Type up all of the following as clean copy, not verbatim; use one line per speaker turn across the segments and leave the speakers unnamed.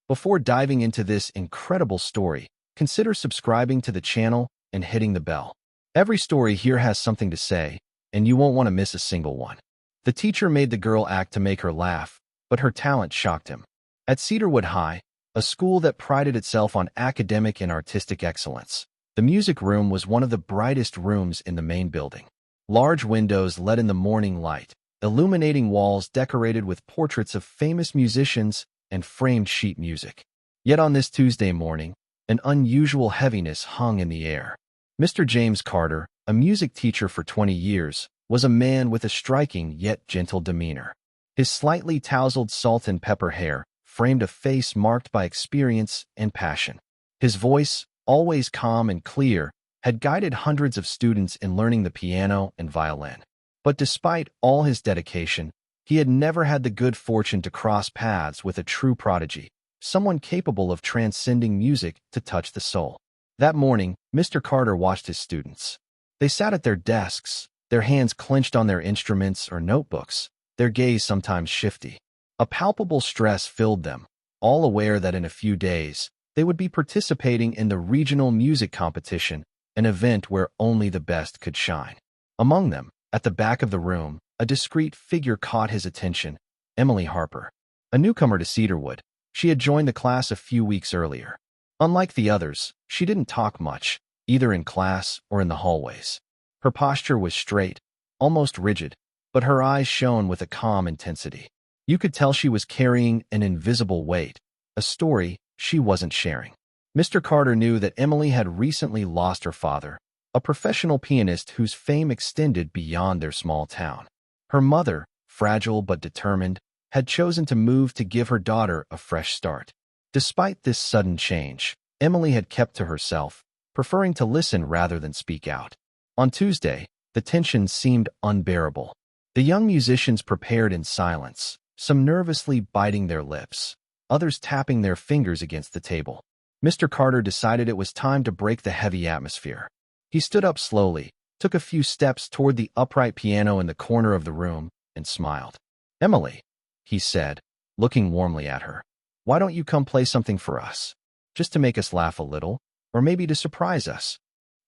Before diving into this incredible story, consider subscribing to the channel and hitting the bell. Every story here has something to say, and you won't want to miss a single one. The teacher made the girl act to make her laugh, but her talent shocked him. At Cedarwood High, a school that prided itself on academic and artistic excellence, the music room was one of the brightest rooms in the main building. Large windows let in the morning light, illuminating walls decorated with portraits of famous musicians and framed sheet music. Yet on this Tuesday morning, an unusual heaviness hung in the air. Mr. James Carter, a music teacher for 20 years, was a man with a striking yet gentle demeanor. His slightly tousled salt and pepper hair framed a face marked by experience and passion. His voice, always calm and clear, had guided hundreds of students in learning the piano and violin. But despite all his dedication, he had never had the good fortune to cross paths with a true prodigy, someone capable of transcending music to touch the soul. That morning, Mr. Carter watched his students. They sat at their desks, their hands clenched on their instruments or notebooks, their gaze sometimes shifty. A palpable stress filled them, all aware that in a few days, they would be participating in the regional music competition, an event where only the best could shine. Among them, at the back of the room, a discreet figure caught his attention, Emily Harper. A newcomer to Cedarwood, she had joined the class a few weeks earlier. Unlike the others, she didn't talk much, either in class or in the hallways. Her posture was straight, almost rigid, but her eyes shone with a calm intensity. You could tell she was carrying an invisible weight, a story she wasn't sharing. Mr. Carter knew that Emily had recently lost her father, a professional pianist whose fame extended beyond their small town. Her mother, fragile but determined, had chosen to move to give her daughter a fresh start. Despite this sudden change, Emily had kept to herself, preferring to listen rather than speak out. On Tuesday, the tension seemed unbearable. The young musicians prepared in silence, some nervously biting their lips, others tapping their fingers against the table. Mr. Carter decided it was time to break the heavy atmosphere. He stood up slowly, took a few steps toward the upright piano in the corner of the room, and smiled. "Emily," he said, looking warmly at her, "why don't you come play something for us? Just to make us laugh a little, or maybe to surprise us."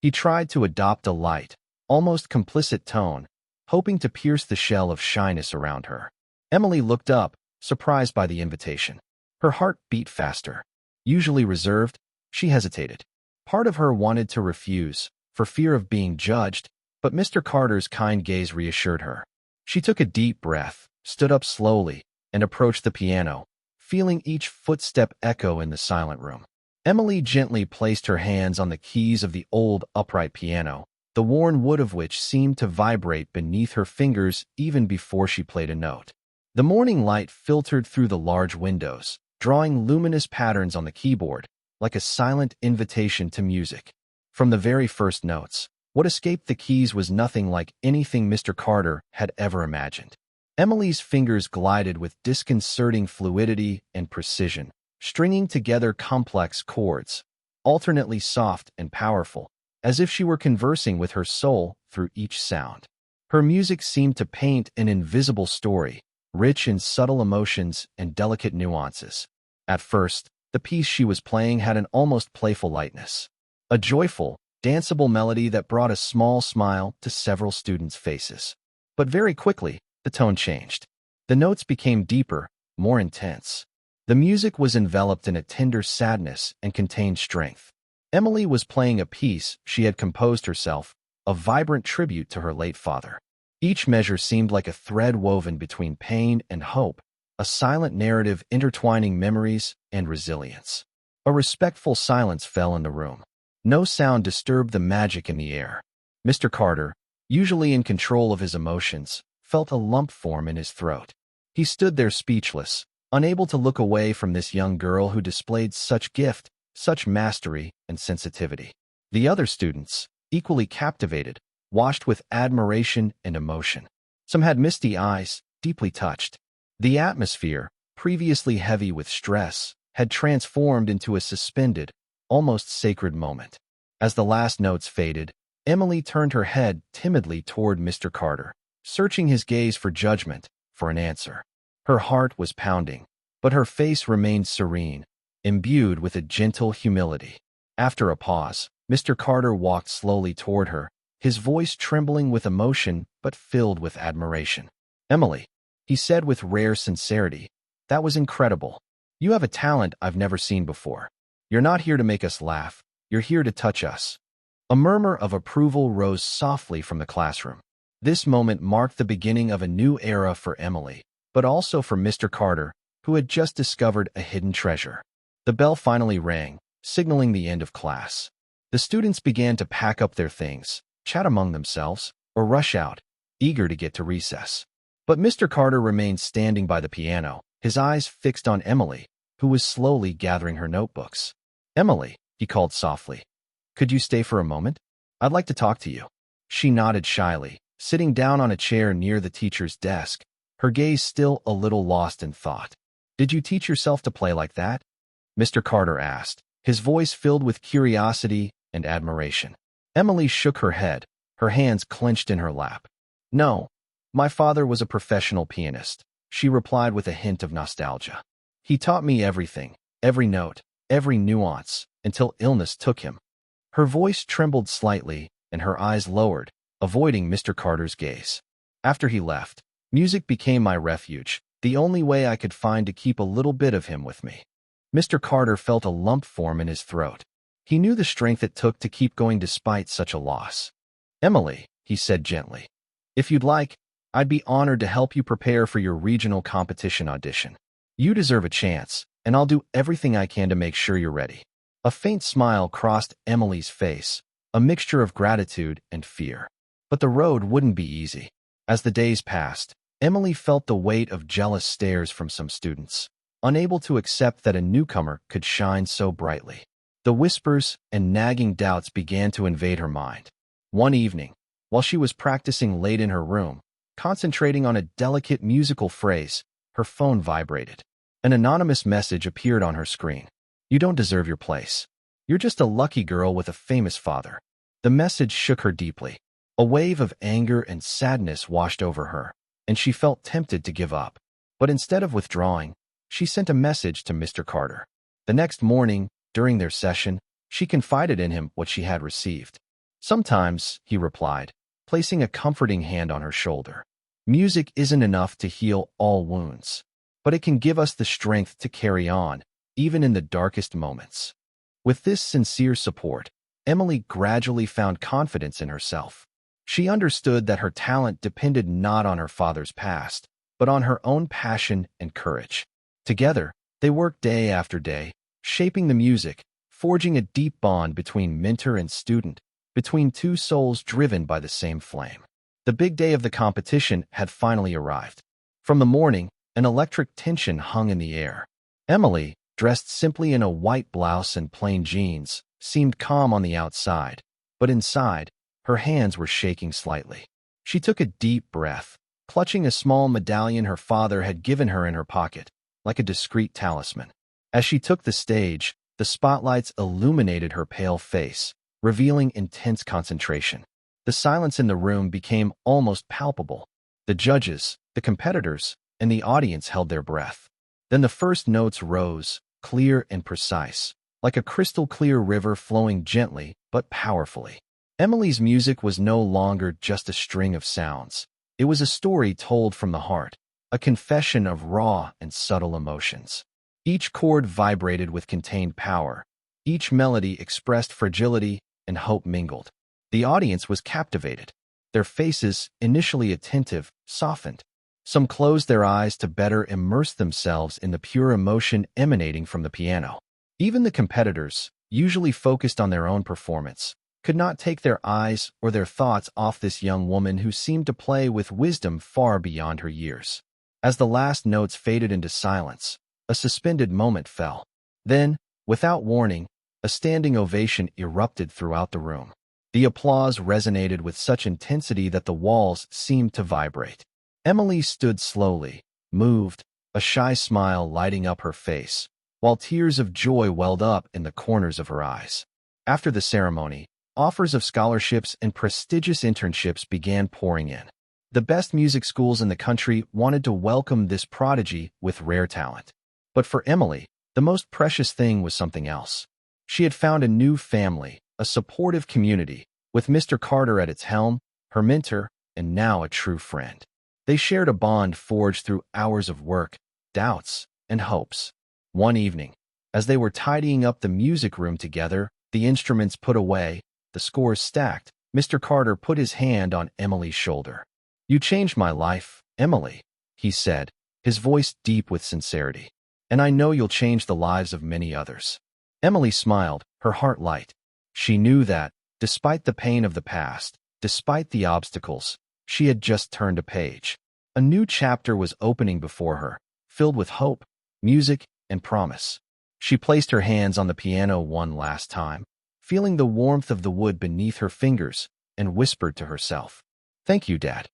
He tried to adopt a light, almost complicit tone, hoping to pierce the shell of shyness around her. Emily looked up, surprised by the invitation. Her heart beat faster. Usually reserved, she hesitated. Part of her wanted to refuse, for fear of being judged, but Mr. Carter's kind gaze reassured her. She took a deep breath, stood up slowly, and approached the piano, feeling each footstep echo in the silent room. Emily gently placed her hands on the keys of the old upright piano, the worn wood of which seemed to vibrate beneath her fingers even before she played a note. The morning light filtered through the large windows, drawing luminous patterns on the keyboard, like a silent invitation to music. From the very first notes, what escaped the keys was nothing like anything Mr. Carter had ever imagined. Emily's fingers glided with disconcerting fluidity and precision, stringing together complex chords, alternately soft and powerful, as if she were conversing with her soul through each sound. Her music seemed to paint an invisible story, rich in subtle emotions and delicate nuances. At first, the piece she was playing had an almost playful lightness, a joyful, danceable melody that brought a small smile to several students' faces. But very quickly, the tone changed. The notes became deeper, more intense. The music was enveloped in a tender sadness and contained strength. Emily was playing a piece she had composed herself, a vibrant tribute to her late father. Each measure seemed like a thread woven between pain and hope, a silent narrative intertwining memories and resilience. A respectful silence fell in the room. No sound disturbed the magic in the air. Mr. Carter, usually in control of his emotions, felt a lump form in his throat. He stood there speechless, unable to look away from this young girl who displayed such gift, such mastery and sensitivity. The other students, equally captivated, watched with admiration and emotion. Some had misty eyes, deeply touched. The atmosphere, previously heavy with stress, had transformed into a suspended, almost sacred moment. As the last notes faded, Emily turned her head timidly toward Mr. Carter, searching his gaze for judgment, for an answer. Her heart was pounding, but her face remained serene, imbued with a gentle humility. After a pause, Mr. Carter walked slowly toward her, his voice trembling with emotion but filled with admiration. "Emily," he said with rare sincerity, "that was incredible. You have a talent I've never seen before. You're not here to make us laugh, you're here to touch us." A murmur of approval rose softly from the classroom. This moment marked the beginning of a new era for Emily, but also for Mr. Carter, who had just discovered a hidden treasure. The bell finally rang, signaling the end of class. The students began to pack up their things, chat among themselves, or rush out, eager to get to recess. But Mr. Carter remained standing by the piano, his eyes fixed on Emily, who was slowly gathering her notebooks. "Emily," he called softly, "could you stay for a moment? I'd like to talk to you." She nodded shyly, sitting down on a chair near the teacher's desk, her gaze still a little lost in thought. "Did you teach yourself to play like that?" Mr. Carter asked, his voice filled with curiosity and admiration. Emily shook her head, her hands clenched in her lap. "No, my father was a professional pianist," she replied with a hint of nostalgia. "He taught me everything, every note, every nuance, until illness took him." Her voice trembled slightly, and her eyes lowered, avoiding Mr. Carter's gaze. "After he left, music became my refuge, the only way I could find to keep a little bit of him with me." Mr. Carter felt a lump form in his throat. He knew the strength it took to keep going despite such a loss. "Emily," he said gently, "if you'd like, I'd be honored to help you prepare for your regional competition audition. You deserve a chance, and I'll do everything I can to make sure you're ready." A faint smile crossed Emily's face, a mixture of gratitude and fear. But the road wouldn't be easy. As the days passed, Emily felt the weight of jealous stares from some students, unable to accept that a newcomer could shine so brightly. The whispers and nagging doubts began to invade her mind. One evening, while she was practicing late in her room, concentrating on a delicate musical phrase, her phone vibrated. An anonymous message appeared on her screen. "You don't deserve your place. You're just a lucky girl with a famous father." The message shook her deeply. A wave of anger and sadness washed over her, and she felt tempted to give up. But instead of withdrawing, she sent a message to Mr. Carter. The next morning, during their session, she confided in him what she had received. "Sometimes," he replied, placing a comforting hand on her shoulder, "music isn't enough to heal all wounds, but it can give us the strength to carry on, even in the darkest moments." With this sincere support, Emily gradually found confidence in herself. She understood that her talent depended not on her father's past, but on her own passion and courage. Together, they worked day after day, shaping the music, forging a deep bond between mentor and student, between two souls driven by the same flame. The big day of the competition had finally arrived. From the morning, an electric tension hung in the air. Emily, dressed simply in a white blouse and plain jeans, seemed calm on the outside, but inside, her hands were shaking slightly. She took a deep breath, clutching a small medallion her father had given her in her pocket, like a discreet talisman. As she took the stage, the spotlights illuminated her pale face, revealing intense concentration. The silence in the room became almost palpable. The judges, the competitors, and the audience held their breath. Then the first notes rose, clear and precise, like a crystal-clear river flowing gently but powerfully. Emily's music was no longer just a string of sounds. It was a story told from the heart, a confession of raw and subtle emotions. Each chord vibrated with contained power. Each melody expressed fragility and hope mingled. The audience was captivated. Their faces, initially attentive, softened. Some closed their eyes to better immerse themselves in the pure emotion emanating from the piano. Even the competitors, usually focused on their own performance, could not take their eyes or their thoughts off this young woman who seemed to play with wisdom far beyond her years. As the last notes faded into silence, a suspended moment fell. Then, without warning, a standing ovation erupted throughout the room. The applause resonated with such intensity that the walls seemed to vibrate. Emily stood slowly, moved, a shy smile lighting up her face, while tears of joy welled up in the corners of her eyes. After the ceremony, offers of scholarships and prestigious internships began pouring in. The best music schools in the country wanted to welcome this prodigy with rare talent. But for Emily, The most precious thing was something else. She had found a new family, a supportive community, with Mr. Carter at its helm, her mentor, and now a true friend. They shared a bond forged through hours of work, doubts, and hopes. One evening, as they were tidying up the music room together, the instruments put away, the scores stacked, Mr. Carter put his hand on Emily's shoulder. "You changed my life, Emily," he said, his voice deep with sincerity. "And I know you'll change the lives of many others." Emily smiled, her heart light. She knew that, despite the pain of the past, despite the obstacles, she had just turned a page. A new chapter was opening before her, filled with hope, music, and promise. She placed her hands on the piano one last time, feeling the warmth of the wood beneath her fingers, and whispered to herself, "Thank you, Dad.